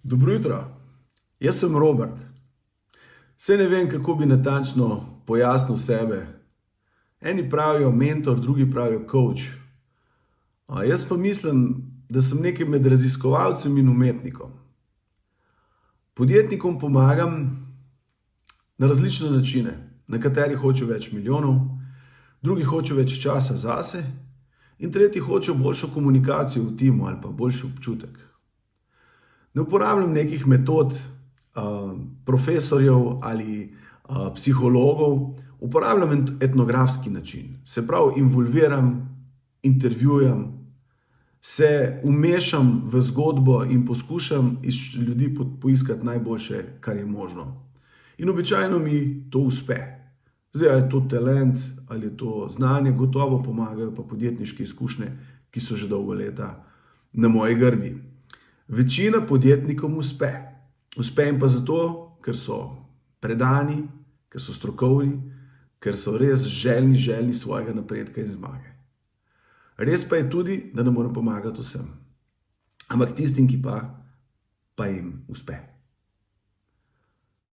Dobro jutro, jaz sem Robert. Saj ne vem, kako bi natančno pojasnil sebe. Eni pravijo mentor, drugi pravijo coach. Jaz pa mislim, da sem nekaj med raziskovalcem in umetnikom. Podjetnikom pomagam na različne načine. Nekateri hočejo več milijonov, drugi hočejo več časa zase in tretji hočejo boljšo komunikacijo v timu ali pa boljši občutek. Ne uporabljam nekih metod profesorjev ali psihologov, uporabljam etnografski način. Se pravi, involviram, intervjujem, se umešam v zgodbo in poskušam iz ljudi poiskati najboljše, kar je možno. In običajno mi to uspe. Zdaj, ali je to talent, ali je to znanje, gotovo pomagajo pa podjetniške izkušnje, ki so že dolgo leta na moji grbi. Večina podjetnikom uspe. Uspe jim pa zato, ker so predani, ker so strokovni, ker so res željni svojega napredka in zmage. Res pa je tudi, da ne morem pomagati vsem. Ampak tistim, ki pa jim uspe.